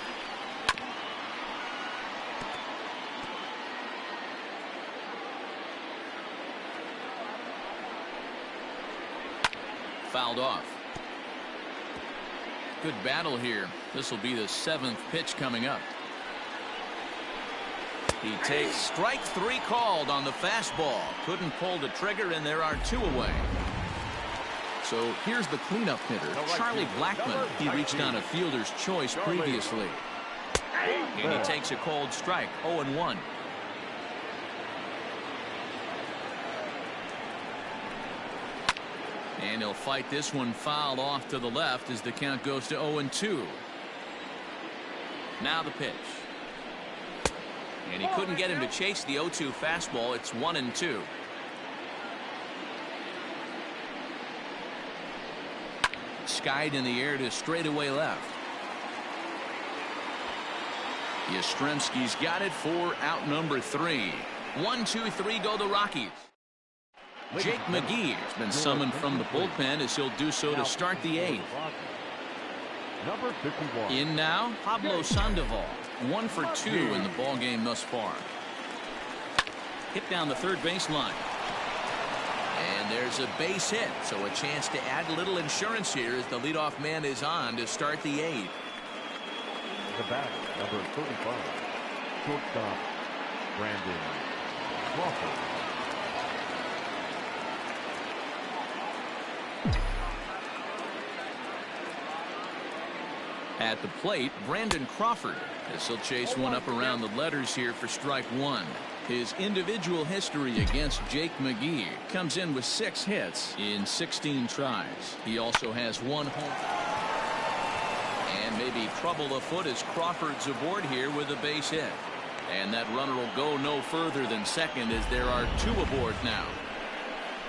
Fouled off. Good battle here. This will be the 7th pitch coming up. He takes strike 3 called on the fastball. Couldn't pull the trigger, and there are 2 away. So here's the cleanup hitter, Charlie Blackmon. He reached on a fielder's choice previously. And he takes a cold strike, 0-1. And he'll fight this one foul off to the left as the count goes to 0-2. Now the pitch. And he couldn't get him to chase the 0-2 fastball. It's 1-2. Skied in the air to straightaway left. Yastrzemski's got it for out number 3. 1-2-3 go the Rockies. Jake McGee has been summoned from the bullpen as he'll do so to start the 8th. Number 51. In now, Pablo Sandoval. 1 for 2 in the ball game thus far. Hit down the third baseline. And there's a base hit, so a chance to add a little insurance here as the leadoff man is on to start the 8th. The batter, number 35, shortstop, Brandon Crawford. At the plate, Brandon Crawford, as he'll chase one up around the letters here for strike 1. His individual history against Jake McGee comes in with 6 hits in 16 tries. He also has 1 home. And maybe trouble afoot as Crawford's aboard here with a base hit. And that runner will go no further than second as there are 2 aboard now.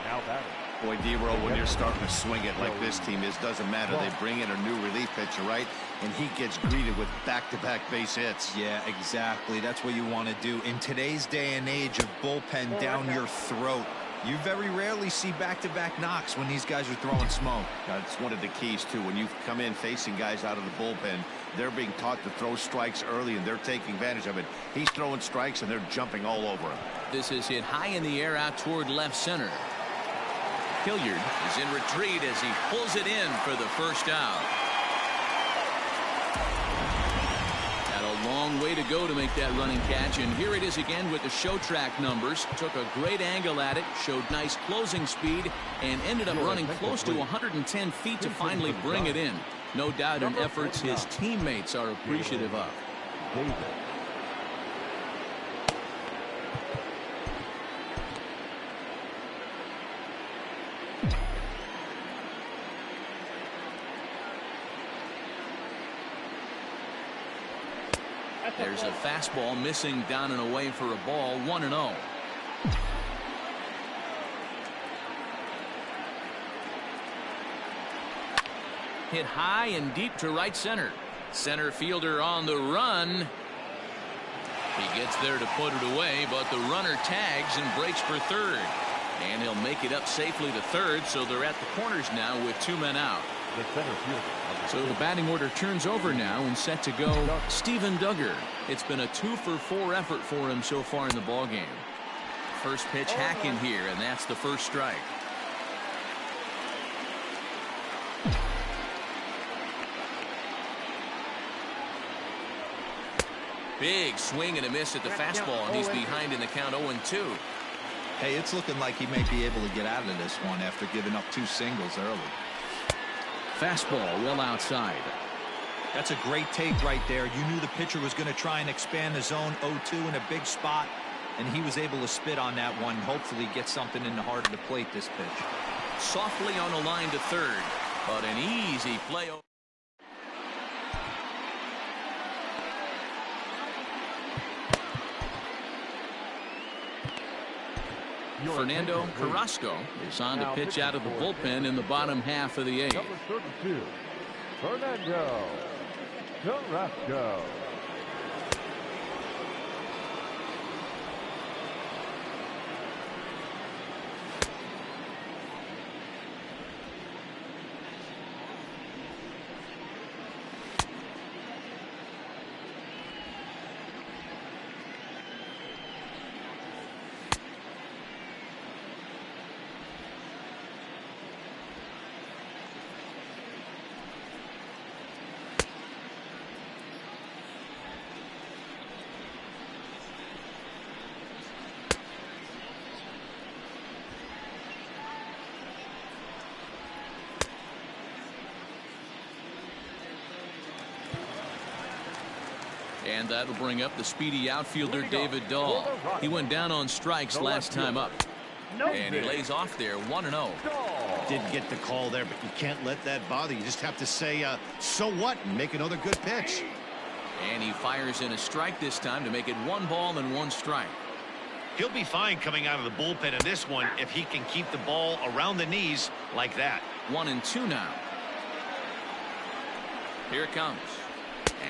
Now batting. Boy, D-Roll, when you're starting to swing it like this team is, doesn't matter. They bring in a new relief pitcher, right? And he gets greeted with back-to-back base hits. Yeah, exactly. That's what you want to do. In today's day and age of bullpen down your throat, you very rarely see back-to-back knocks when these guys are throwing smoke. That's one of the keys, too. When you come in facing guys out of the bullpen, they're being taught to throw strikes early, and they're taking advantage of it. He's throwing strikes, and they're jumping all over him. This is hit high in the air out toward left center. Hilliard is in retreat as he pulls it in for the first out. Had a long way to go to make that running catch, and here it is again with the show track numbers. Took a great angle at it, showed nice closing speed, and ended up running close to 110 feet to finally bring it in. No doubt an effort his teammates are appreciative of. David. There's a fastball missing down and away for a ball. 1-0. Hit high and deep to right center. Center fielder on the run. He gets there to put it away, but the runner tags and breaks for third. And he'll make it up safely to third, so they're at the corners now with 2 men out. The center fielder. So the batting order turns over now and set to go Steven Duggar. It's been a 2-for-4 effort for him so far in the ballgame. First pitch hacking here, and that's the first strike. Big swing and a miss at the fastball, and he's behind in the count 0-2. Hey, it's looking like he may be able to get out of this one after giving up 2 singles early. Fastball well outside. That's a great take right there. You knew the pitcher was going to try and expand the zone. 0-2 in a big spot, and he was able to spit on that one. Hopefully get something in the heart of the plate this pitch. Softly on the line to third, but an easy play. Fernando Carrasco is on to pitch out of the bullpen in the bottom half of the 8th. Number 32, Fernando Carrasco. And that'll bring up the speedy outfielder David Dahl. He went down on strikes last time up. And he lays off there 1-0. Didn't get the call there, but you can't let that bother you. Just have to say, so what, and make another good pitch. And he fires in a strike this time to make it 1 ball and 1 strike. He'll be fine coming out of the bullpen in this one if he can keep the ball around the knees like that. 1-2 now. Here it comes.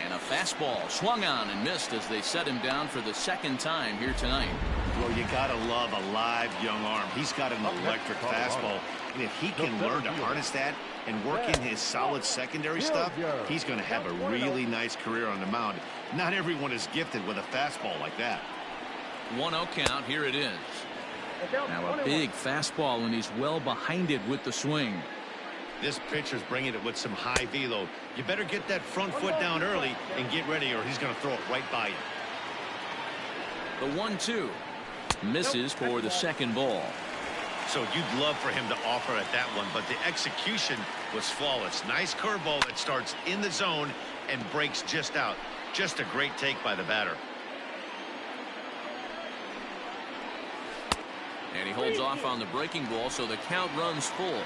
And a fastball swung on and missed as they set him down for the 2nd time here tonight. Well, you gotta love a live young arm. He's got an electric fastball, and if he can learn to harness that and work in his solid secondary stuff, he's going to have a really nice career on the mound. Not everyone is gifted with a fastball like that. 1-0 count. Here it is. Now a big fastball, and he's well behind it with the swing. This pitcher's bringing it with some high velo. You better get that front foot down early and get ready, or he's going to throw it right by you. The 1-2 misses for the 2nd ball. So you'd love for him to offer at that one, but the execution was flawless. Nice curveball that starts in the zone and breaks just out. Just a great take by the batter. And he holds off on the breaking ball, so the count runs full.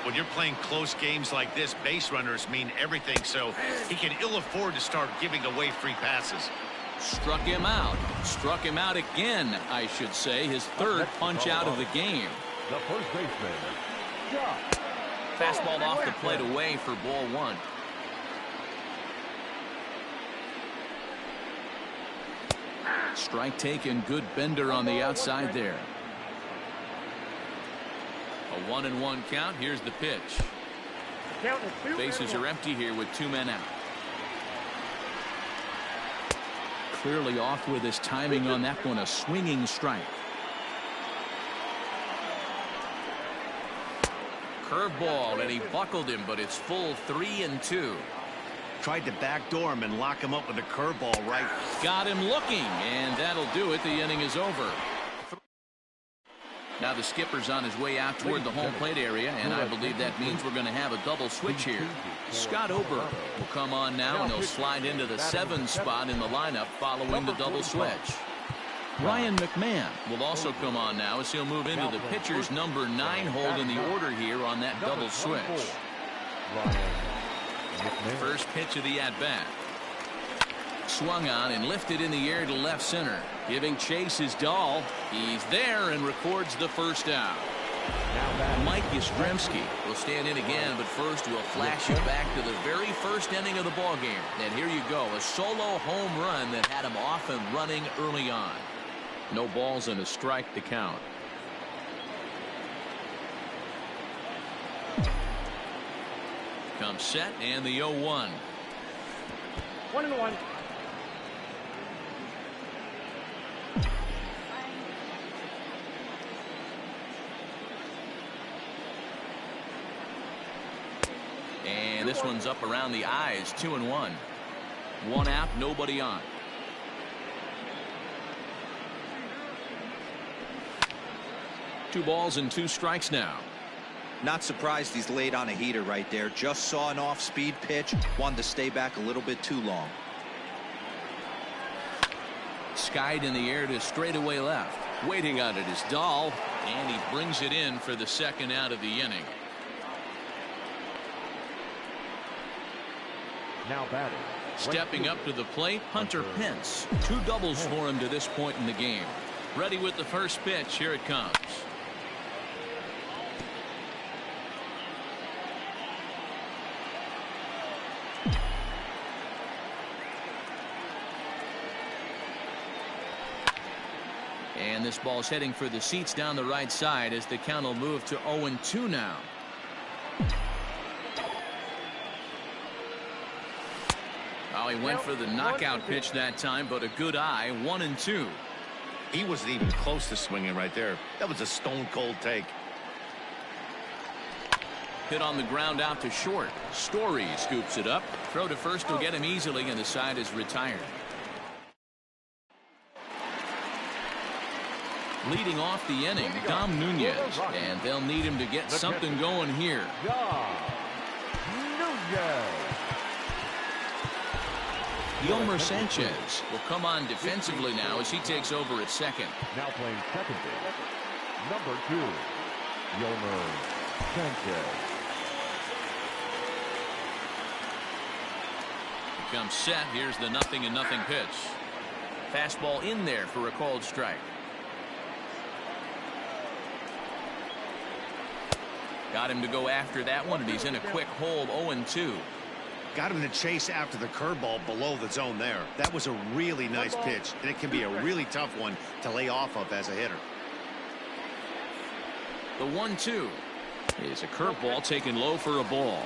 When you're playing close games like this, base runners mean everything, so he can ill afford to start giving away free passes. Struck him out. Struck him out again, I should say. His 3rd punch out of the game. The first baseman. Fastball off the plate away for ball 1. Strike taken. Good bender on the outside there. A 1-1 count. Here's the pitch. Bases are empty here with 2 men out. Clearly off with his timing on that one. A swinging strike. Curveball, and he buckled him, but it's full 3-2. Tried to backdoor him and lock him up with a curveball right. Got him looking, and that'll do it. The inning is over. Now the skipper's on his way out toward the home plate area, and I believe that means we're going to have a double switch here. Scott Ober will come on now, and he'll slide into the 7 spot in the lineup following the double switch. Ryan McMahon will also come on now as he'll move into the pitcher's number 9 hold in the order here on that double switch. First pitch of the at-bat. Swung on and lifted in the air to left center. Giving chase is Dahl. He's there and records the first out. Mike Yastrzemski will stand in again, but first we'll flash you back to the very first inning of the ball game. And here you go, a solo home run that had him off and running early on. No balls and a strike to count. Comes set and the 0-1. 1-1. And this one's up around the eyes. 2-1. One out, nobody on. Two balls and two strikes now. Not surprised he's laid on a heater right there. Just saw an off-speed pitch. Wanted to stay back a little bit too long. Skied in the air to straightaway left. Waiting on it is Dahl. And he brings it in for the second out of the inning. Now batting. Stepping up to the plate, Hunter Pence. Two doubles for him to this point in the game. Ready with the first pitch. Here it comes. And this ball's heading for the seats down the right side as the count will move to 0-2 now. Oh, he went for the knockout pitch that time, but a good eye. 1-2. He wasn't even close to swinging right there. That was a stone cold take. Hit on the ground out to short. Story scoops it up. Throw to first will get him easily, and the side is retired. Leading off the inning, Dom Nunez, and they'll need him to get something going here. Yolmer Sanchez will come on defensively now as he takes over at second. Now playing second base, number 2, Yolmer Sanchez. Comes set. Here's the 0-0 pitch. Fastball in there for a called strike. Got him to go after that one, and he's in a quick hold. 0-2. Got him to chase after the curveball below the zone there. That was a really nice pitch, and it can be a really tough one to lay off of as a hitter. The 1-2 is a curveball taken low for a ball.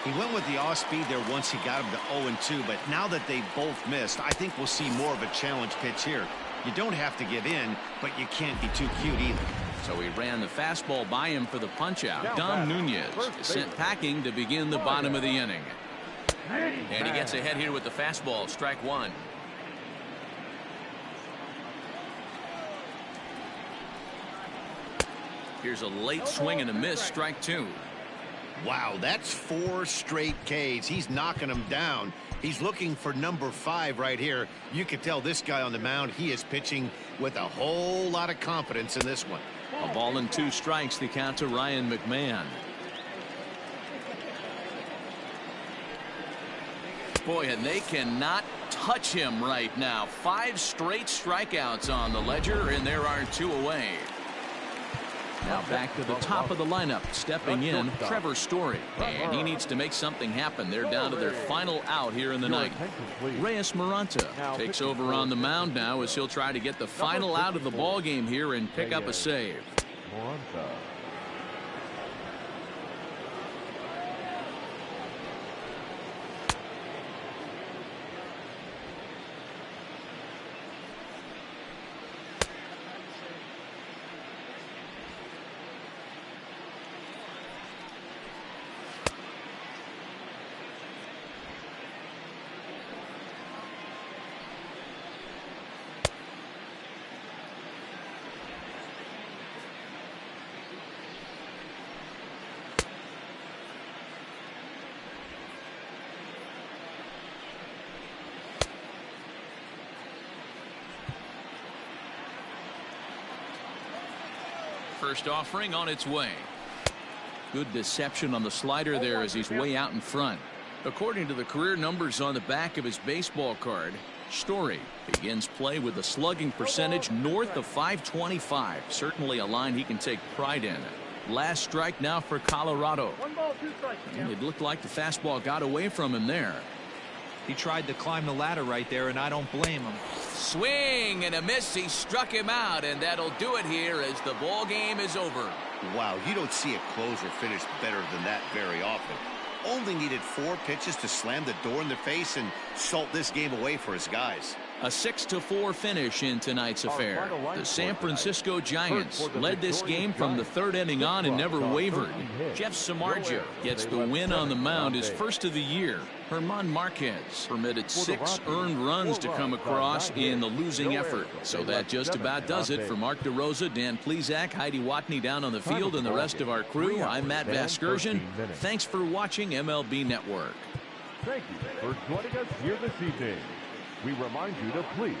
He went with the off speed there once he got him to 0-2, but now that they both missed, I think we'll see more of a challenge pitch here. You don't have to give in, but you can't be too cute either. So he ran the fastball by him for the punch-out. Dom Nunez is sent packing to begin the bottom of the inning. And he gets ahead here with the fastball. Strike one. Here's a late swing and a miss. Strike two. Wow, that's 4 straight Ks. He's knocking them down. He's looking for number 5 right here. You can tell this guy on the mound, he is pitching with a whole lot of confidence in this one. A ball and 2 strikes, the count to Ryan McMahon. Boy, and they cannot touch him right now. 5 straight strikeouts on the ledger, and there are 2 away. Now back to the top of the lineup. Stepping in, Trevor Story. And he needs to make something happen. They're down to their final out here in the ninth. Reyes Maranta takes over on the mound now as he'll try to get the final out of the ball game here and pick up a save. First offering on its way. Good deception on the slider there as he's way out in front. According to the career numbers on the back of his baseball card, Story begins play with a slugging percentage north of .525. Certainly a line he can take pride in. Last strike now for Colorado. And it looked like the fastball got away from him there. He tried to climb the ladder right there, and I don't blame him. Swing and a miss. He struck him out, and that'll do it here as the ball game is over. Wow, you don't see a closer finish better than that very often. Only needed 4 pitches to slam the door in the face and salt this game away for his guys. A 6-4 finish in tonight's affair. The San Francisco Giants led this game from the 3rd inning on and never wavered. Jeff Samardzija gets the win on the mound, his first of the year. Herman Marquez permitted 6 earned runs to come across in the losing effort. So that just about does it for Mark DeRosa, Dan Plesac, Heidi Watney down on the field, and the rest of our crew. I'm Matt Vasgersian. Thanks for watching MLB Network. Thank you for joining us here this evening. We remind you to please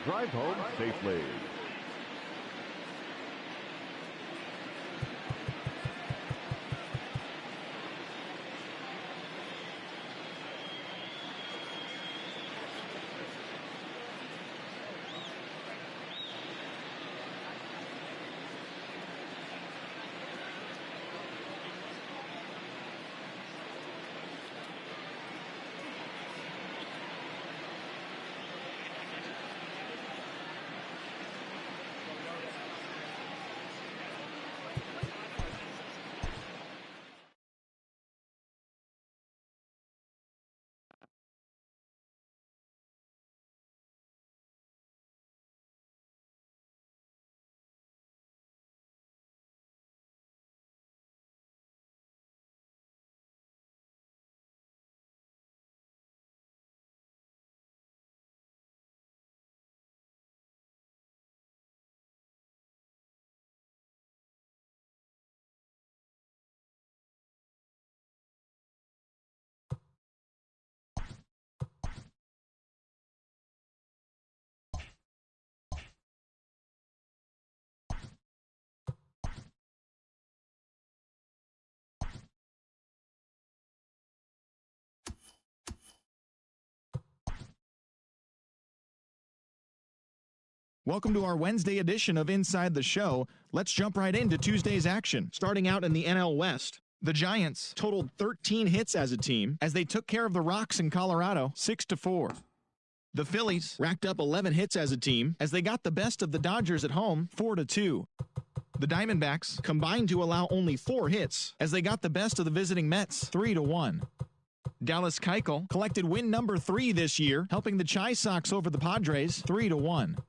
drive home safely. Welcome to our Wednesday edition of Inside the Show. Let's jump right into Tuesday's action. Starting out in the NL West, the Giants totaled 13 hits as a team as they took care of the Rocks in Colorado 6-4. The Phillies racked up 11 hits as a team as they got the best of the Dodgers at home 4-2. The Diamondbacks combined to allow only 4 hits as they got the best of the visiting Mets 3-1. Dallas Keuchel collected win number 3 this year, helping the Chi Sox over the Padres 3-1.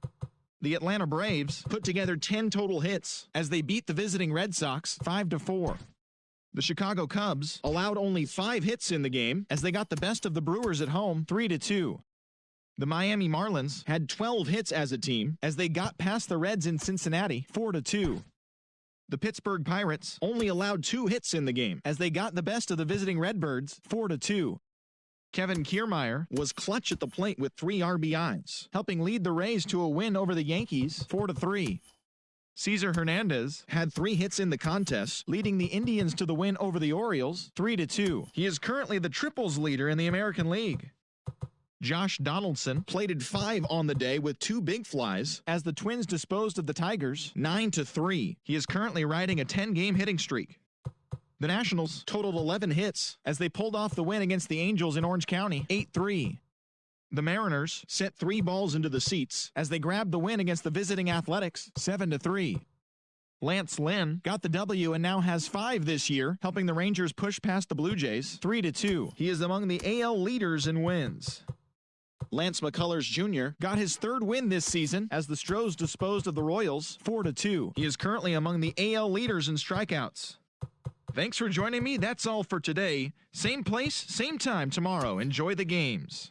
The Atlanta Braves put together 10 total hits as they beat the visiting Red Sox 5-4. The Chicago Cubs allowed only 5 hits in the game as they got the best of the Brewers at home 3-2. The Miami Marlins had 12 hits as a team as they got past the Reds in Cincinnati 4-2. The Pittsburgh Pirates only allowed 2 hits in the game as they got the best of the visiting Redbirds 4-2. Kevin Kiermaier was clutch at the plate with 3 RBIs, helping lead the Rays to a win over the Yankees 4-3. Cesar Hernandez had 3 hits in the contest, leading the Indians to the win over the Orioles 3-2. He is currently the triples leader in the American League. Josh Donaldson plated 5 on the day with 2 big flies as the Twins disposed of the Tigers 9-3. He is currently riding a 10-game hitting streak. The Nationals totaled 11 hits as they pulled off the win against the Angels in Orange County 8-3. The Mariners sent 3 balls into the seats as they grabbed the win against the visiting Athletics 7-3. Lance Lynn got the W and now has 5 this year, helping the Rangers push past the Blue Jays 3-2. He is among the AL leaders in wins. Lance McCullers Jr. got his 3rd win this season as the Stros disposed of the Royals 4-2. He is currently among the AL leaders in strikeouts. Thanks for joining me. That's all for today. Same place, same time tomorrow. Enjoy the games.